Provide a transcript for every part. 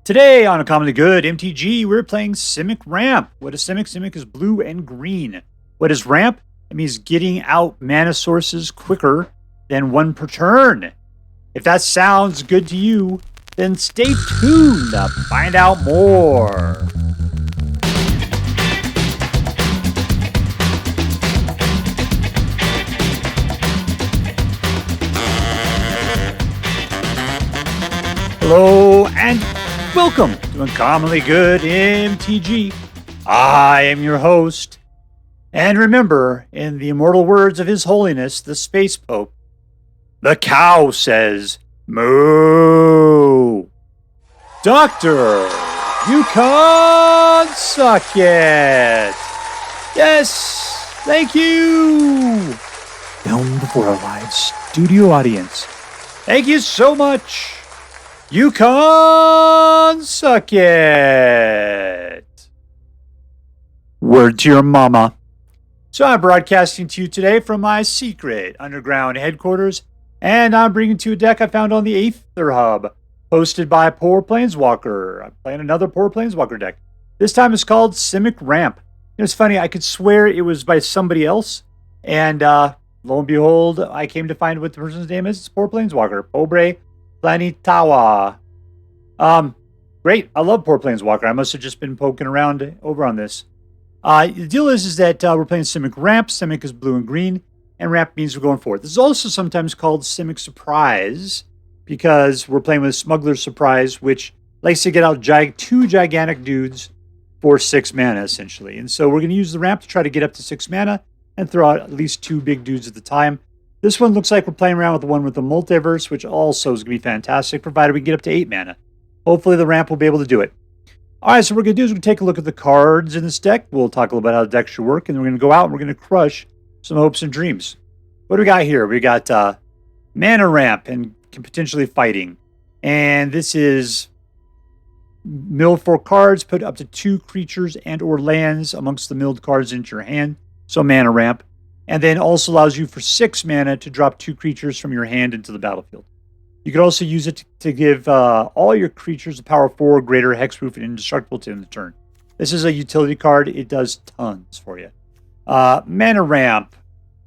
Today on A Commonly Good MTG, we're playing Simic Ramp. What is Simic? Simic is blue and green. What is Ramp? It means getting out mana sources quicker than one per turn. If that sounds good to you, then stay tuned to find out more. Hello and welcome to Uncommonly Good MTG. I am your host. And remember, in the immortal words of His Holiness, the Space Pope, the cow says, moo. Doctor, you can't suck it. Yes, thank you. Filmed before a live studio audience. Thank you so much. You can't suck it. Word to your mama. So I'm broadcasting to you today from my secret underground headquarters, and I'm bringing to you a deck I found on the Aether Hub, hosted by Poor Planeswalker. I'm playing another Poor Planeswalker deck. This time it's called Simic Ramp. It's funny, I could swear it was by somebody else, and lo and behold, I came to find what the person's name is. It's Poor Planeswalker. PobrePlaninauta. Great. I love Poor Planeswalker. I must have just been poking around over on this. The deal is that we're playing Simic Ramp. Simic is blue and green, and Ramp means we're going forward. This is also sometimes called Simic Surprise because we're playing with Smuggler Surprise, which likes to get out two gigantic dudes for 6 mana, essentially. And so we're going to use the Ramp to try to get up to 6 mana and throw out at least 2 big dudes at the time. This one looks like we're playing around with the one with the Multiverse, which also is going to be fantastic, provided we get up to 8 mana. Hopefully the Ramp will be able to do it. All right, so what we're going to do is we're going to take a look at the cards in this deck. We'll talk a little bit how the deck should work, and then we're going to go out and we're going to crush some hopes and dreams. What do we got here? We got Mana Ramp and potentially fighting. And this is mill 4 cards, put up to 2 creatures and or lands amongst the milled cards into your hand. So Mana Ramp. And then also allows you for 6 mana to drop 2 creatures from your hand into the battlefield. You could also use it to give all your creatures a power 4, greater, hexproof, and indestructible to end the turn. This is a utility card. It does tons for you. Mana Ramp.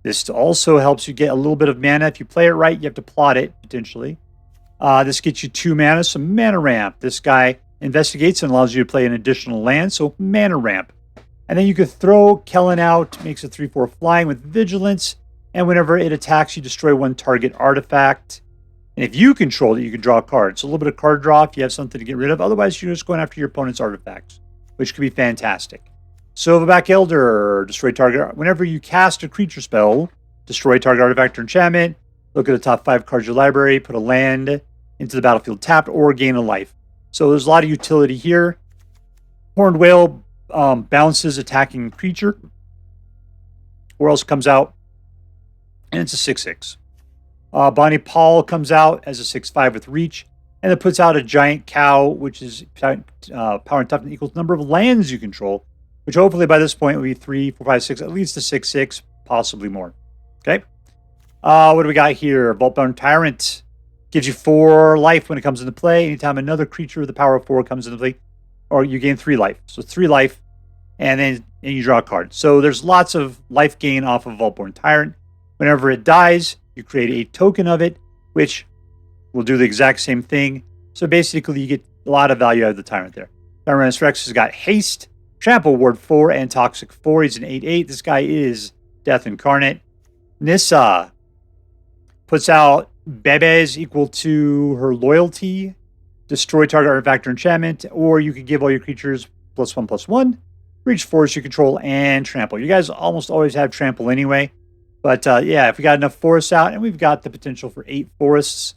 This also helps you get a little bit of mana. If you play it right, you have to plot it, potentially. This gets you 2 mana, so Mana Ramp. This guy investigates and allows you to play an additional land, so Mana Ramp. And then you could throw Kellan out, makes a 3/4 flying with vigilance, and whenever it attacks, you destroy 1 target artifact. And if you control it, you can draw a card. So a little bit of card draw if you have something to get rid of. Otherwise, you're just going after your opponent's artifacts, which could be fantastic. Silverback Elder, destroy target. Whenever you cast a creature spell, destroy target artifact or enchantment, look at the top 5 cards of your library, put a land into the battlefield tapped, or gain a life. So there's a lot of utility here. Horned Whale bounces attacking creature, or else comes out, and it's a 6/6. Bonny Paul comes out as a 6/5 with reach, and it puts out a giant cow, which is power and toughness equals number of lands you control, which hopefully by this point will be 3, 4, 5, 6, at least a 6/6, possibly more. Okay. What do we got here? Vaultborn Tyrant gives you 4 life when it comes into play. Anytime another creature with the power of 4 comes into play, or you gain 3 life. So 3 life, and you draw a card. So there's lots of life gain off of Vaultborn Tyrant. Whenever it dies, you create a token of it, which will do the exact same thing. So basically, you get a lot of value out of the Tyrant there. Tyrranax Rex has got Haste, Trample Ward 4, and Toxic 4. He's an 8/8. This guy is Death Incarnate. Nissa puts out Bebes equal to her loyalty, destroy target artifact or enchantment, or you can give all your creatures +1/+1, reach forest you control, and trample. You guys almost always have trample anyway. But yeah, if we got enough forests out, and we've got the potential for 8 forests,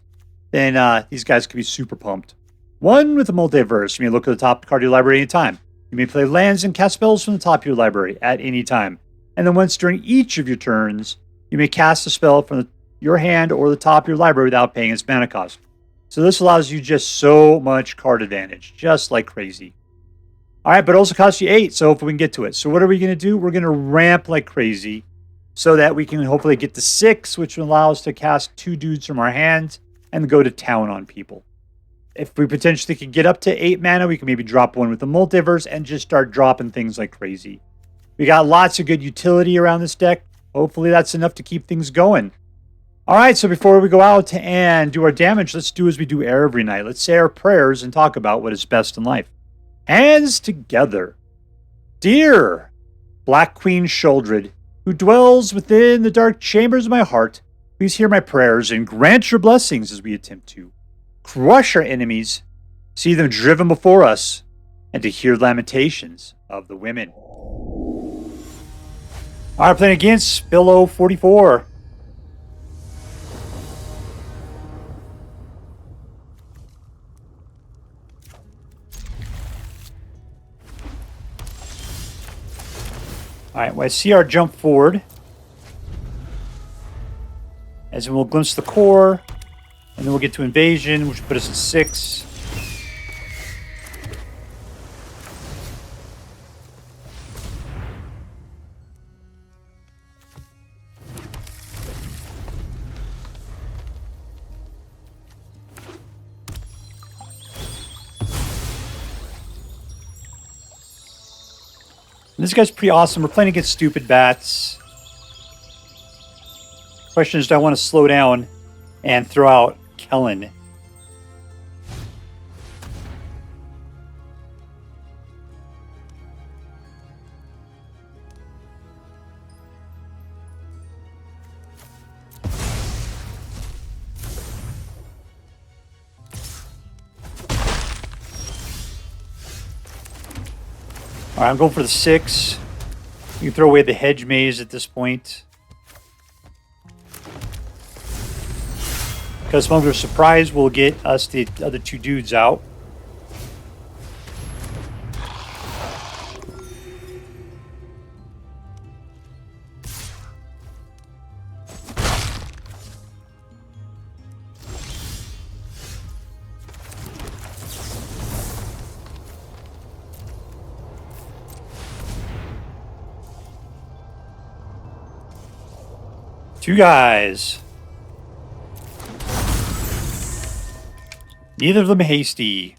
then these guys could be super pumped. 1 with the Multiverse. You may look at the top card of your library anytime. You may play lands and cast spells from the top of your library at any time. And then once during each of your turns, you may cast a spell from your hand or the top of your library without paying its mana cost. So this allows you just so much card advantage, just like crazy. All right, but it also costs you 8, so hopefully we can get to it. So what are we going to do? We're going to ramp like crazy so that we can hopefully get to 6, which will allow us to cast 2 dudes from our hands and go to town on people. if we potentially could get up to 8 mana, we can maybe drop one with the Multiverse and just start dropping things like crazy. We got lots of good utility around this deck. Hopefully that's enough to keep things going. All right, so before we go out and do our damage, let's do as we do every night. Let's say our prayers and talk about what is best in life. Hands together. Dear Black Queen Sheoldred, who dwells within the dark chambers of my heart, please hear my prayers and grant your blessings as we attempt to crush our enemies, see them driven before us, and to hear lamentations of the women. All right, playing against Billow44. All right, well, I see our jump forward. As in we'll glimpse the core, and then we'll get to invasion, which will put us at 6. And this guy's pretty awesome. We're playing against stupid bats. Question is, do I want to slow down and throw out Kellan? All right, I'm going for the 6. You can throw away the Hedge Maze at this point. Because Smuggler's Surprise will get us the other 2 dudes out. Two guys. Neither of them hasty.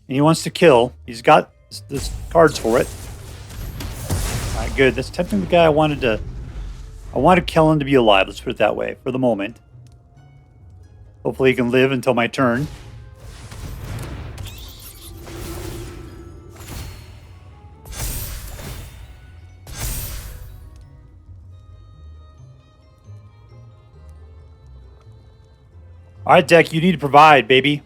And he wants to kill. He's got this cards for it. All right, good. That's technically the guy I wanted Kellan to be alive. Let's put it that way for the moment. Hopefully he can live until my turn. All right, deck, you need to provide, baby.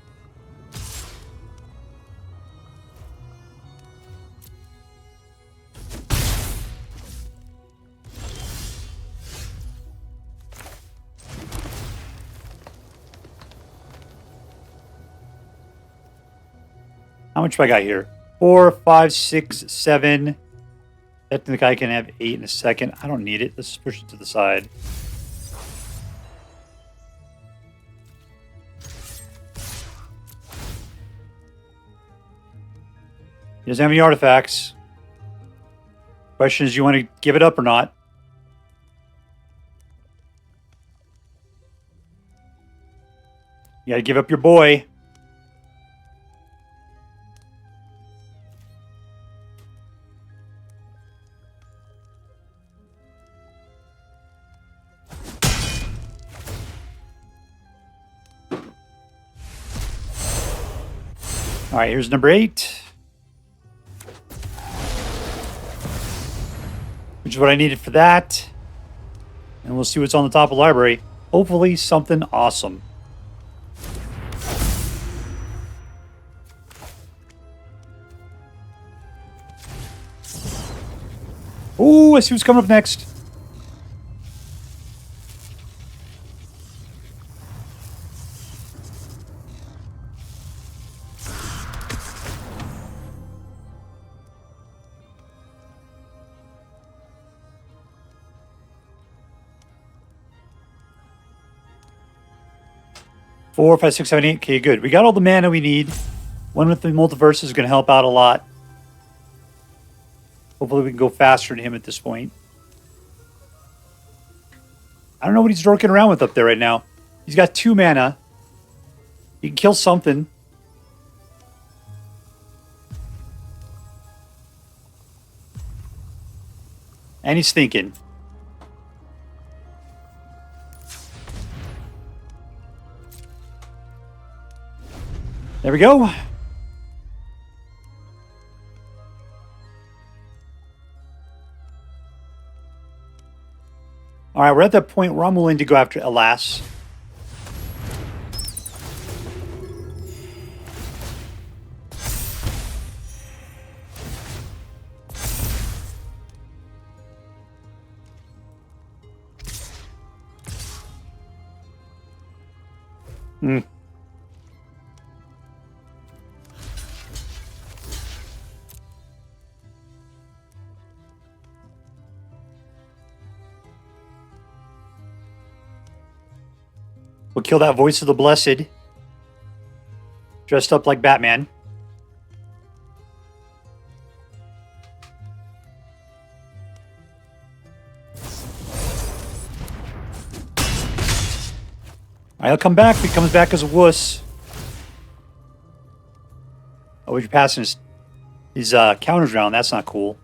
How much do I got here? 4, 5, 6, 7. I think I can have 8 in a second. I don't need it. Let's push it to the side. He doesn't have any artifacts. Question is, you want to give it up or not? You gotta give up your boy. All right, here's number 8. Which is what I needed for that. And we'll see what's on the top of the library. Hopefully something awesome. Ooh, I see what's coming up next. Four, 5, 6, 7, 8. Okay, good. We got all the mana we need. One with the Multiverse is going to help out a lot. Hopefully we can go faster than him at this point. I don't know what he's dorking around with up there right now. He's got 2 mana. He can kill something. And he's thinking. There we go. All right, we're at that point where I'm willing to go after Alas. We'll kill that voice of the blessed. Dressed up like Batman. Alright, he'll come back. He comes back as a wuss. Oh, you're passing his counters around. That's not cool.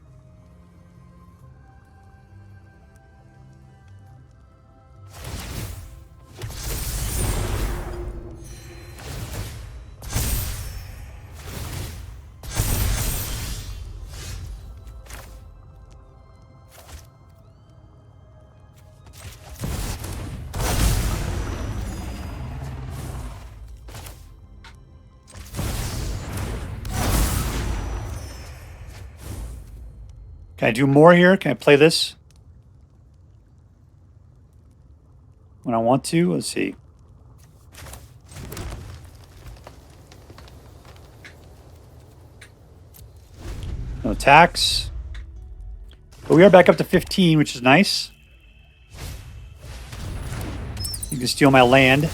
Can I do more here? Can I play this? When I want to? Let's see. No attacks. But we are back up to 15, which is nice. You can steal my land.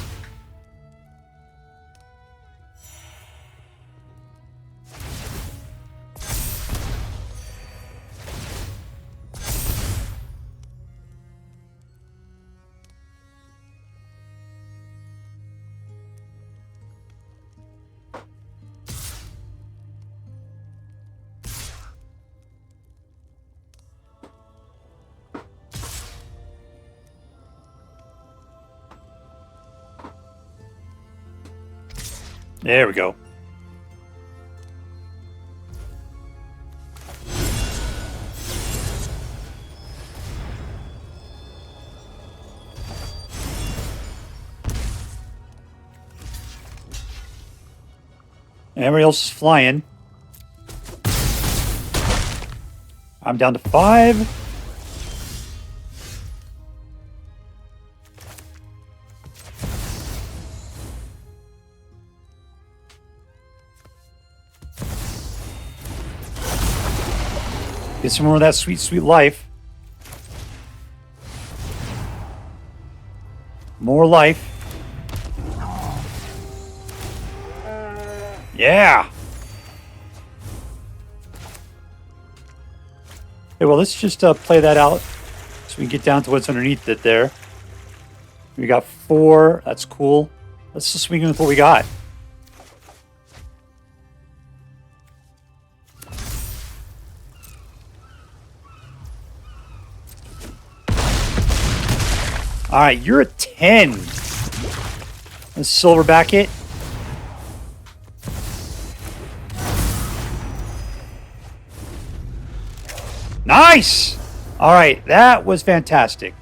There we go. Everybody else is flying. I'm down to 5. Get some more of that sweet, sweet life. More life. Yeah. Okay, well, let's just play that out so we can get down to what's underneath it there. We got 4. That's cool. Let's just swing in with what we got. All right, you're a 10. Let's silverback it. Nice! All right, that was fantastic.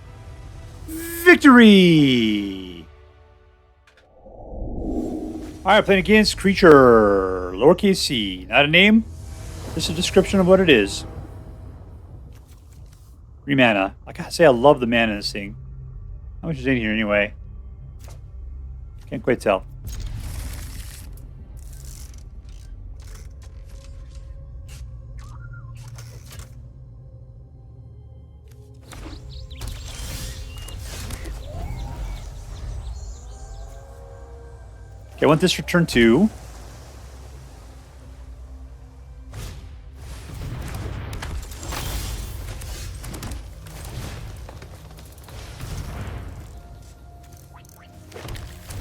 Victory! All right, playing against creature, lowercase c. Not a name, just a description of what it is. 3 mana. I gotta say, I love the mana in this thing. How much is in here anyway? Can't quite tell. Okay, I want this for turn 2.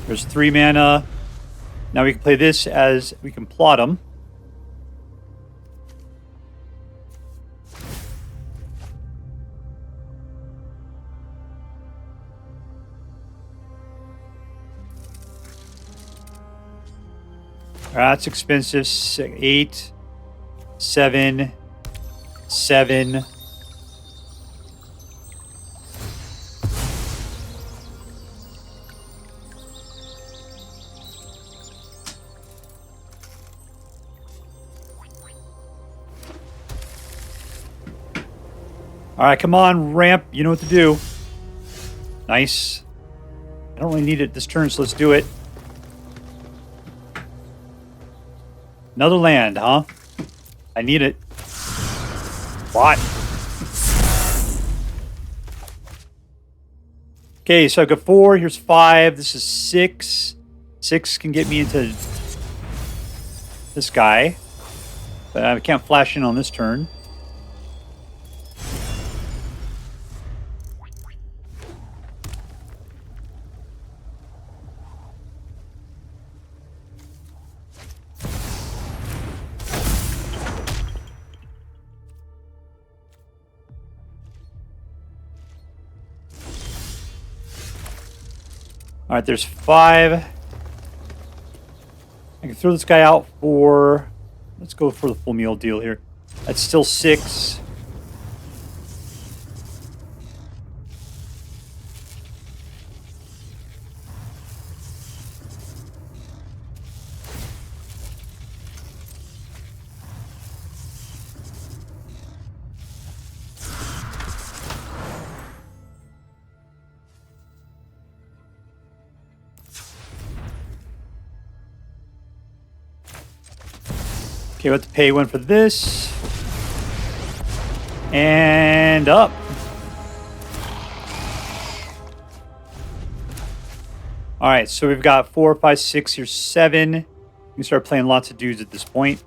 There's 3 mana. Now we can play this as we can plot them. That's expensive. 8, 7, 7. All right, come on, ramp. You know what to do. Nice. I don't really need it this turn, so let's do it. Another land, huh? I need it. What? Okay, so I've got 4. Here's 5. This is 6. 6 can get me into this guy. But I can't flash in on this turn. All right, there's 5. I can throw this guy out for... Let's go for the full meal deal here. That's still 6. Okay, we have to pay 1 for this. And up. All right, so we've got 4, 5, 6, here's 7. We can start playing lots of dudes at this point.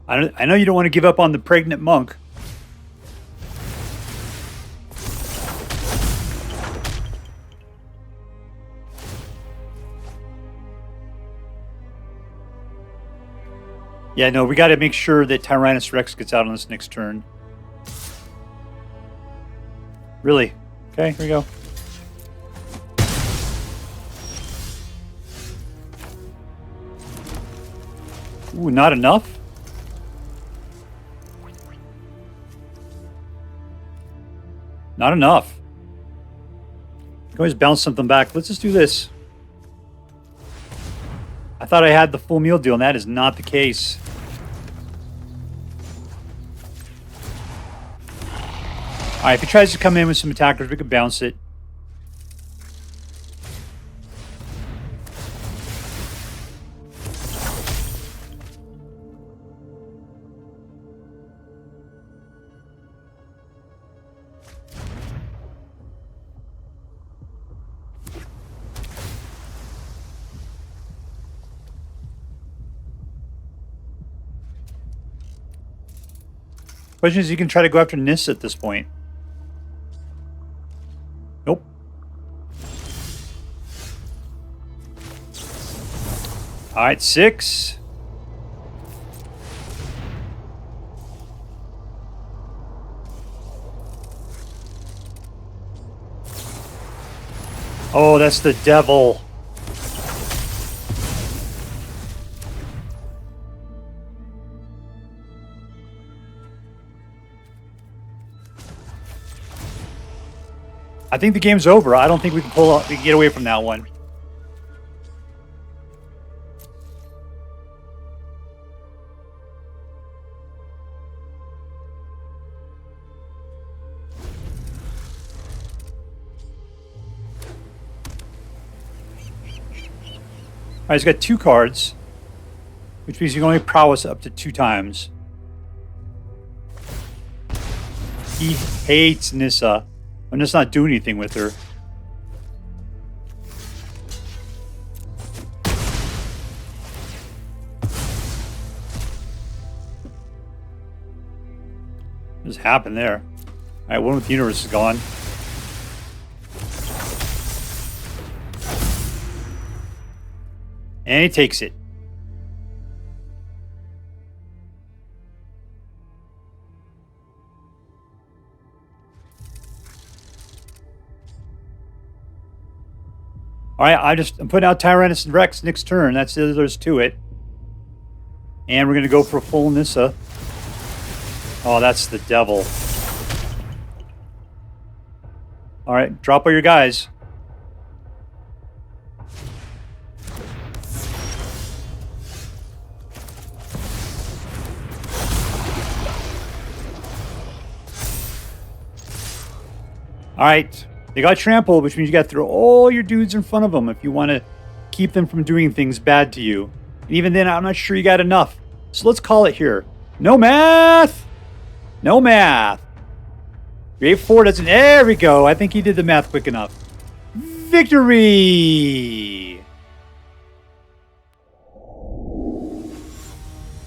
I know you don't want to give up on the pregnant monk. Yeah, no, we got to make sure that Tyrranax Rex gets out on this next turn. Really? Okay, here we go. Ooh, not enough? Not enough. You can always bounce something back. Let's just do this. I thought I had the full meal deal, and that is not the case. Alright, if he tries to come in with some attackers, we could bounce it. Question is, you can try to go after Nissa at this point. Nope. All right, 6. Oh, that's the devil. I think the game's over. I don't think we can pull up. We can get away from that one. All right, he's got 2 cards, which means you can only prowess up to 2 times. He hates Nissa. I'm just not doing anything with her. just happened there? Alright, one with the universe is gone. And he takes it. Alright, I'm putting out Tyrranax Rex next turn. There's to it. And we're going to go for a full Nissa. Oh, that's the devil. Alright, drop all your guys. Alright, they got trampled, which means you got to throw all your dudes in front of them if you want to keep them from doing things bad to you. And even then, I'm not sure you got enough. So let's call it here. No math! No math. Grade 4 doesn't... There we go. I think he did the math quick enough. Victory!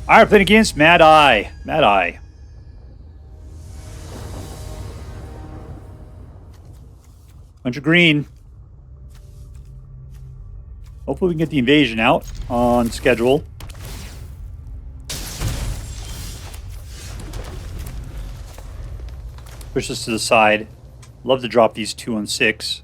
Alright, playing against MadEye. MadEye. Bunch of green. Hopefully we can get the invasion out on schedule. Push this to the side. Love to drop these 2 on 6.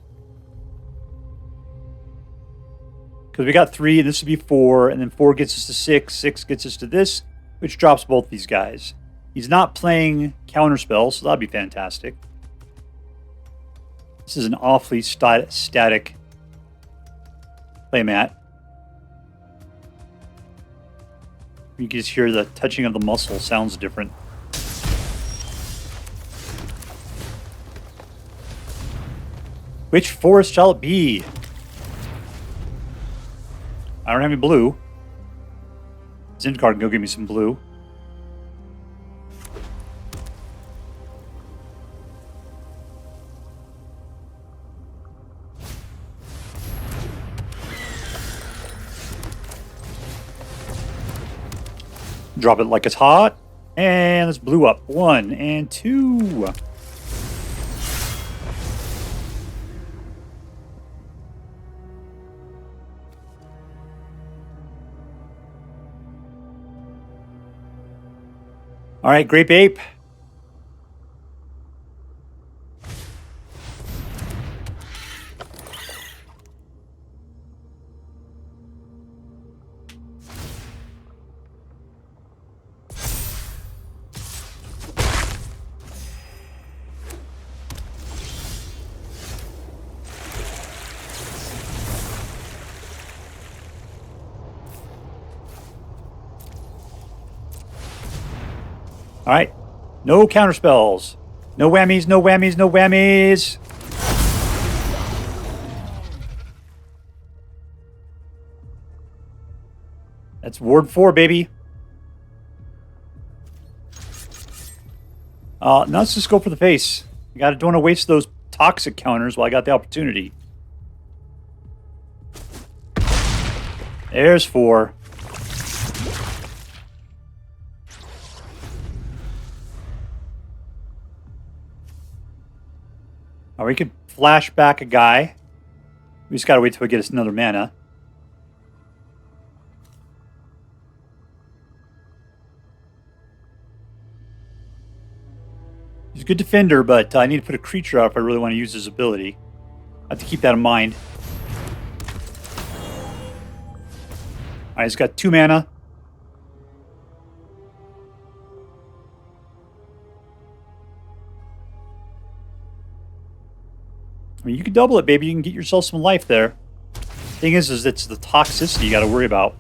Because we got 3, and this would be 4, and then 4 gets us to 6. 6 gets us to this, which drops both these guys. He's not playing counterspell, so that'd be fantastic. This is an awfully static playmat. You can just hear the touching of the muscle sounds different. Which forest shall it be? I don't have any blue. Zendikar can go give me some blue. Drop it like it's hot. And let's blue up. 1 and 2. All right, Grape Ape. All right. No counterspells. No whammies, no whammies, no whammies. That's Ward 4, baby. Now let's just go for the face. Don't want to waste those toxic counters while I got the opportunity. There's 4. We could flash back a guy. We just gotta wait till we get us another mana. He's a good defender, but I need to put a creature out if I really want to use his ability. I have to keep that in mind. Alright, he's got 2 mana. I mean, you can double it, baby. You can get yourself some life there. Thing is it's the toxicity you got to worry about.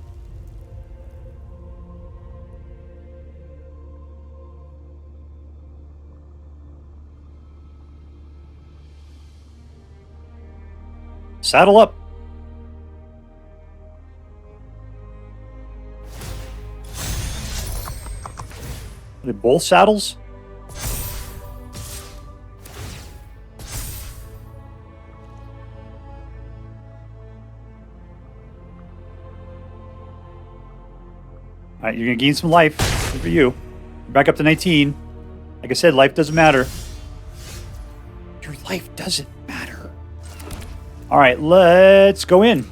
Saddle up. Are they both saddles? Alright, you're going to gain some life. Good for you. You're back up to 19. Like I said, life doesn't matter. Your life doesn't matter. All right, let's go in.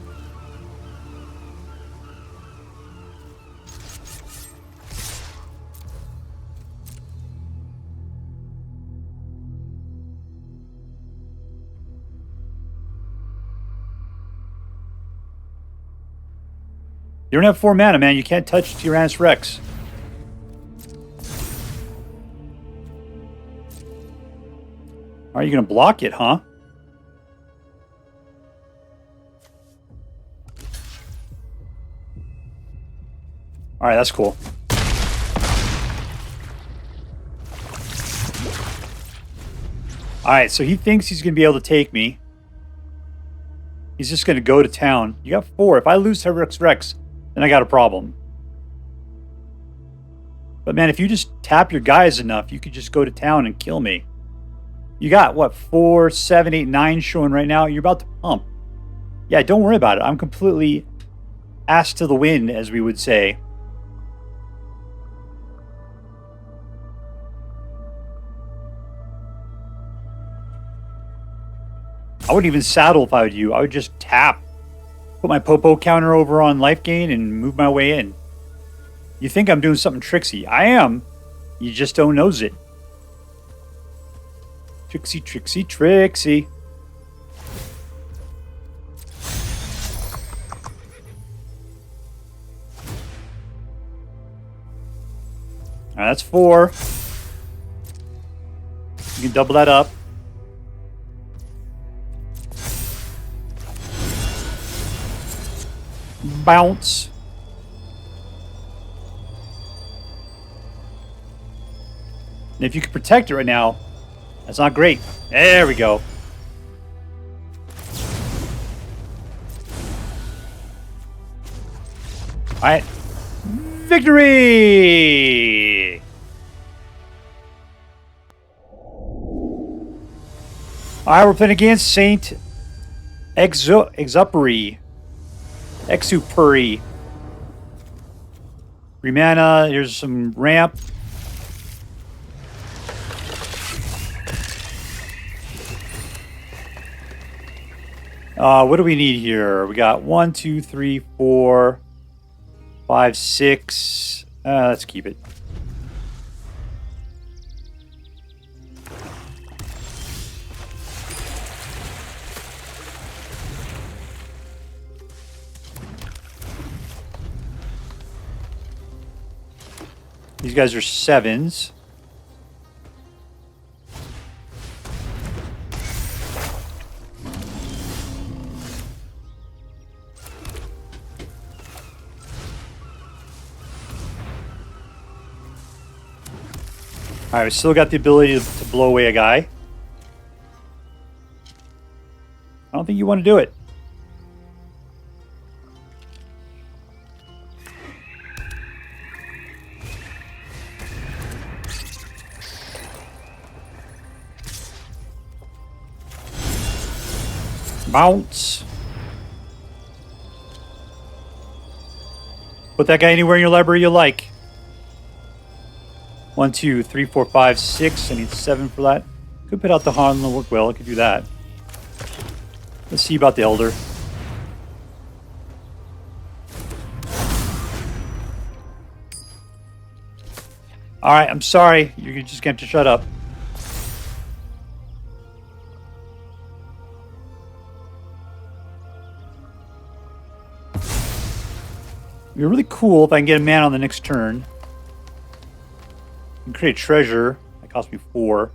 You don't have 4 mana, man. You can't touch Tyrranax Rex. Are you going to block it, huh? All right, that's cool. All right, so he thinks he's going to be able to take me. He's just going to go to town. You got 4. If I lose Tyrranax Rex, then I got a problem. But man, if you just tap your guys enough, you could just go to town and kill me. You got, what, 4, 7, 8, 9 showing right now? You're about to pump. Yeah, don't worry about it. I'm completely ass to the wind, as we would say. I wouldn't even saddle if I were you. I would just tap. Put my Popo counter over on life gain and move my way in. You think I'm doing something tricksy. I am. You just don't knows it. Trixie, Trixie, Trixie. All right, that's 4. You can double that up. Bounce. And if you can protect it right now, that's not great. There we go. All right. Victory! All right, we're playing against Saint-Exupery. Exupery. 3 mana. Here's some ramp. What do we need here? We got 1, 2, 3, 4, 5, 6. Let's keep it. These guys are 7s. All right, we still got the ability to blow away a guy. I don't think you want to do it. Bounce. Put that guy anywhere in your library you like. 1, 2, 3, 4, 5, 6. I need 7 for that. Could put out the Horned Loch-Whale. I could do that. Let's see about the Elder. Alright, I'm sorry. You're just going to have to shut up. It'd be really cool if I can get a man on the next turn. I can create a treasure. That cost me 4.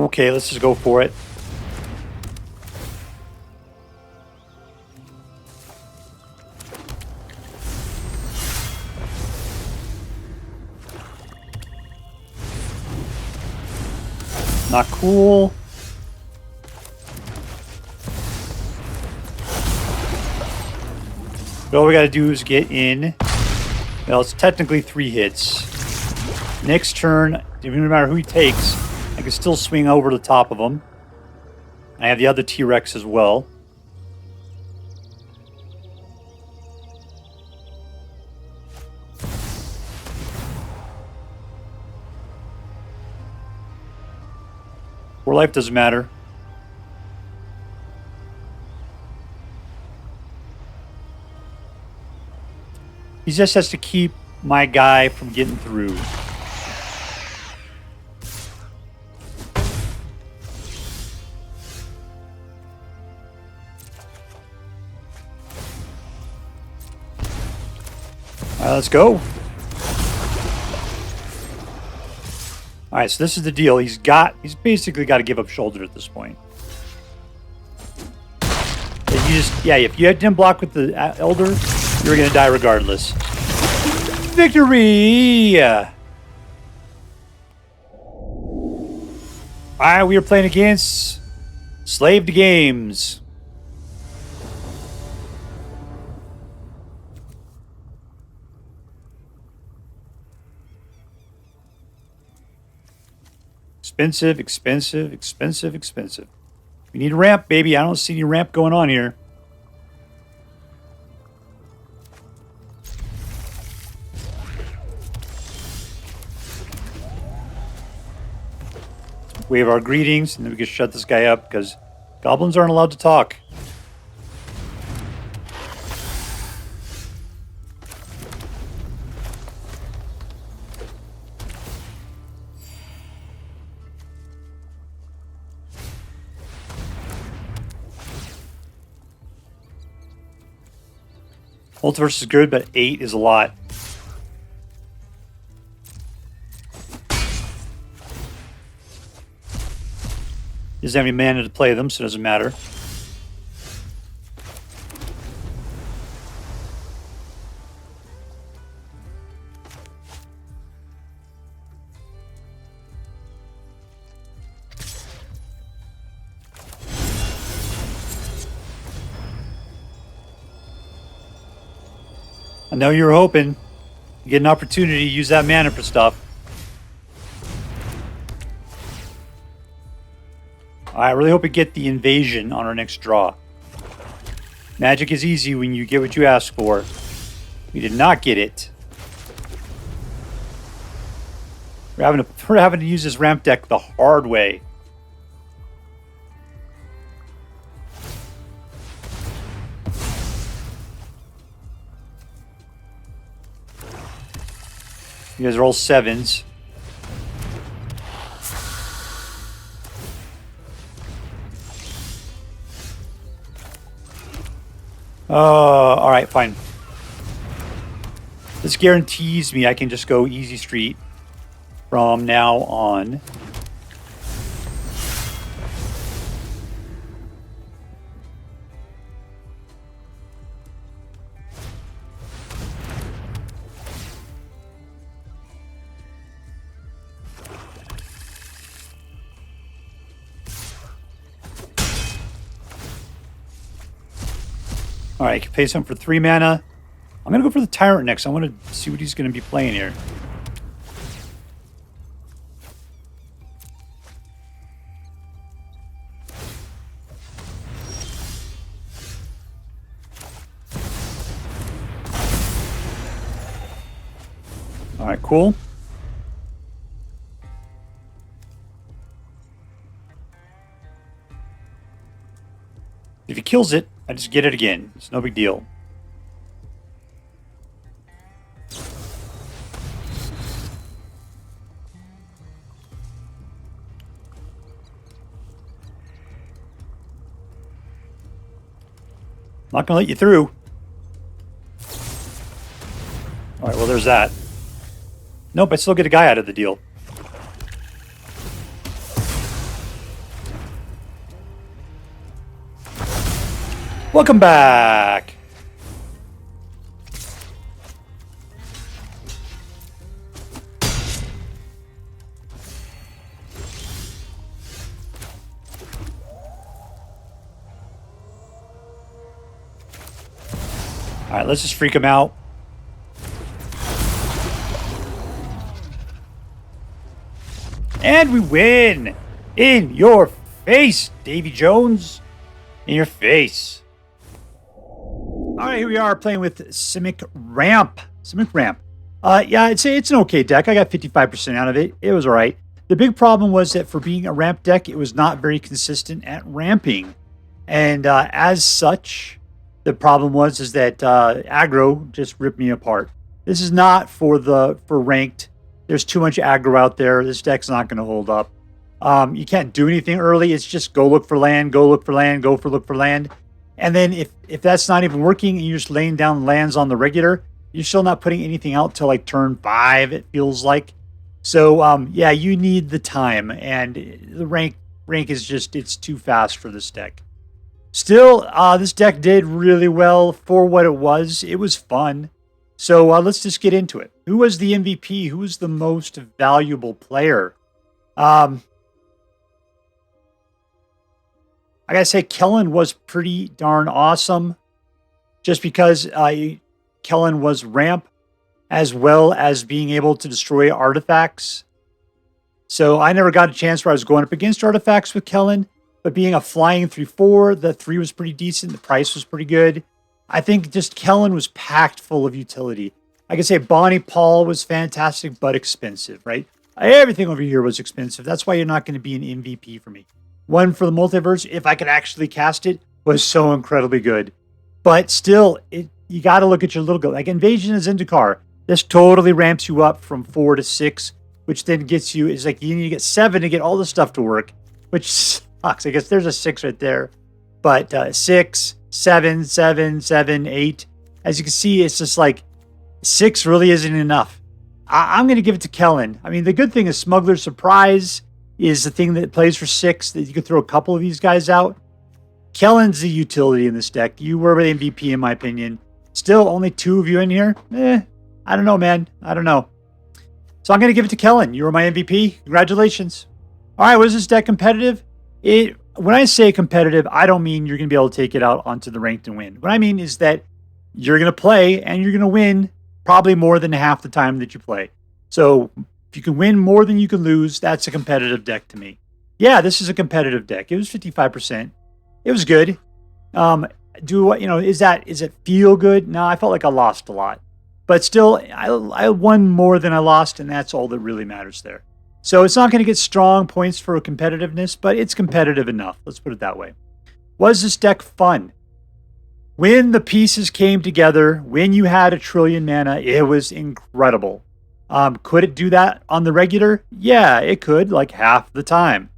Okay, let's just go for it. Not cool. But all we gotta do is get in. Well, it's technically 3 hits. Next turn, no matter who he takes, I can still swing over the top of him. I have the other T-Rex as well. Or life doesn't matter. He just has to keep my guy from getting through. All right, let's go. All right, so this is the deal. He's basically got to give up shoulder at this point. If you didn't block with the Elder, you're going to die regardless. Victory! All right, we are playing against Slavetogames. Expensive, expensive, expensive, expensive. We need a ramp, baby. I don't see any ramp going on here. Wave our greetings, and then we can shut this guy up because goblins aren't allowed to talk. Multiverse is good, but 8 is a lot. He doesn't have any mana to play them, so it doesn't matter. I know you were hoping to get an opportunity to use that mana for stuff. I really hope we get the invasion on our next draw. Magic is easy when you get what you ask for. We did not get it. We're having to use this ramp deck the hard way. You guys are all 7s. All right, fine. This guarantees me I can just go easy street from now on. All right, I can pay some for 3 mana. I'm going to go for the Tyrant next. I want to see what he's going to be playing here. All right, cool. If he kills it, I just get it again. It's no big deal. I'm not going to let you through. All right, well, there's that. Nope, I still get a guy out of the deal. Welcome back. All right, let's just freak him out. And we win! In your face, Davy Jones. In your face. All right, here we are playing with Simic Ramp. Simic Ramp. Yeah, I'd say it's an okay deck. I got 55% out of it. It was all right. The big problem was that for being a ramp deck, it was not very consistent at ramping. And as such, the problem is that aggro just ripped me apart. This is not for ranked. There's too much aggro out there. This deck's not going to hold up. You can't do anything early. It's just go look for land, go look for land, go for look for land. And then if that's not even working and you're just laying down lands on the regular, you're still not putting anything out till like turn 5, it feels like. So, yeah, you need the time. And the rank is just, it's too fast for this deck. Still, this deck did really well for what it was. It was fun. So let's just get into it. Who was the MVP? Who was the most valuable player? I gotta say, Kellan was pretty darn awesome. Just because Kellan was ramp, as well as being able to destroy artifacts. So I never got a chance where I was going up against artifacts with Kellan. But being a flying 3/4, the 3 was pretty decent. The price was pretty good. I think just Kellan was packed full of utility. I could say Bonny Paul was fantastic, but expensive, right? Everything over here was expensive. That's why you're not going to be an MVP for me. One for the Multiverse, if I could actually cast it, was so incredibly good. But still, you got to look at your little guy. Like Invasion of Zendikar, this totally ramps you up from 4 to 6, which then gets you, it's like you need to get 7 to get all the stuff to work, which sucks. I guess there's a 6 right there. But 6, 7, 7, 7, 8. As you can see, it's just like 6 really isn't enough. I'm going to give it to Kellan. I mean, the good thing is Smuggler Surprise is the thing that plays for 6, that you could throw a couple of these guys out. Kellan's the utility in this deck. You were the MVP, in my opinion. Still, only 2 of you in here? I don't know, man. I don't know. So I'm going to give it to Kellan. You were my MVP. Congratulations. All right, was this deck competitive? When I say competitive, I don't mean you're going to be able to take it out onto the ranked and win. What I mean is that you're going to play and you're going to win probably more than half the time that you play. So if you can win more than you can lose, that's a competitive deck to me. Yeah, this is a competitive deck. It was 55%. It was good. Is it feel good? No, I felt like I lost a lot. But still, I won more than I lost, and that's all that really matters there. So it's not going to get strong points for competitiveness, but it's competitive enough. Let's put it that way. Was this deck fun? When the pieces came together, when you had a trillion mana, it was incredible. Could it do that on the regular? Yeah, it could, like half the time.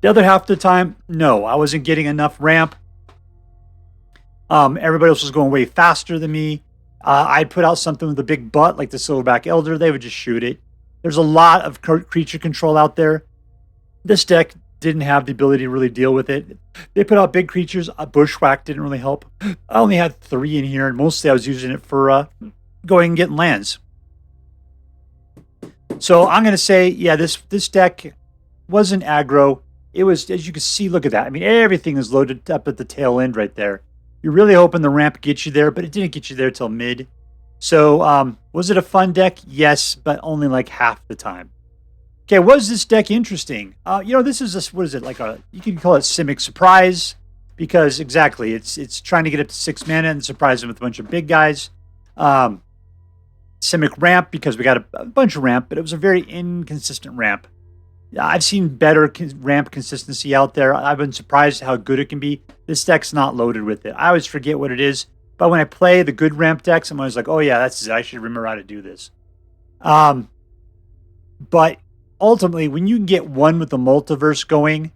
The other half of the time, no, I wasn't getting enough ramp. Everybody else was going way faster than me. I'd put out something with a big butt, like the Silverback Elder. They would just shoot it. There's a lot of creature control out there. This deck didn't have the ability to really deal with it. They put out big creatures. Bushwhack didn't really help. I only had 3 in here, and mostly I was using it for going and getting lands. So I'm going to say, yeah, this deck wasn't aggro. It was, as you can see, look at that. I mean, everything is loaded up at the tail end right there. You're really hoping the ramp gets you there, but it didn't get you there till mid. So was it a fun deck? Yes, but only like half the time. Okay, was this deck interesting? This is what is it, like you can call it Simic Surprise, because exactly, it's trying to get up to 6 mana and surprise them with a bunch of big guys. Simic Ramp, because we got a bunch of ramp, but it was a very inconsistent ramp. I've seen better ramp consistency out there. I've been surprised how good it can be. This deck's not loaded with it. I always forget what it is, but when I play the good ramp decks, I'm always like, oh yeah, that's it. I should remember how to do this. But ultimately, when you can get one with the Multiverse going,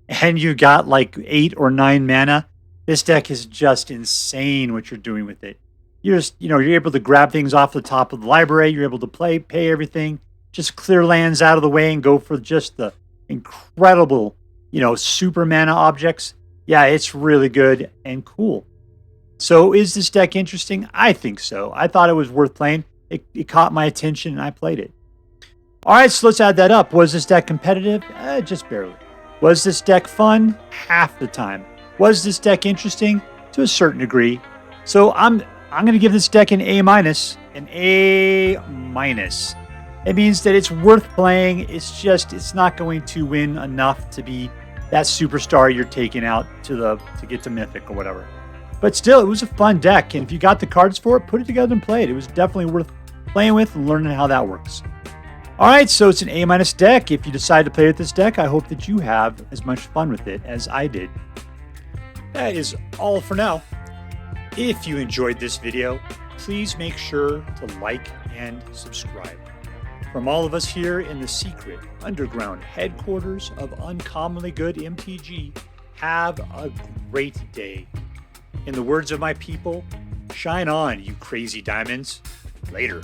and you got like 8 or 9 mana, this deck is just insane what you're doing with it. You're able to grab things off the top of the library. You're able to pay everything. Just clear lands out of the way and go for just the incredible, super mana objects. Yeah, it's really good and cool. So is this deck interesting? I think so. I thought it was worth playing. It caught my attention and I played it. All right, so let's add that up. Was this deck competitive? Just barely. Was this deck fun? Half the time. Was this deck interesting? To a certain degree. So I'm I'm going to give this deck an A-. An A-. It means that it's worth playing. It's not going to win enough to be that superstar you're taking out to get to Mythic or whatever. But still, it was a fun deck, and if you got the cards for it, put it together and play it. It was definitely worth playing with and learning how that works. All right, so it's an A- deck. If you decide to play with this deck, I hope that you have as much fun with it as I did. That is all for now. If you enjoyed this video, please make sure to like and subscribe. From all of us here in the secret underground headquarters of Uncommonly Good MTG, have a great day. In the words of my people, shine on, you crazy diamonds. Later.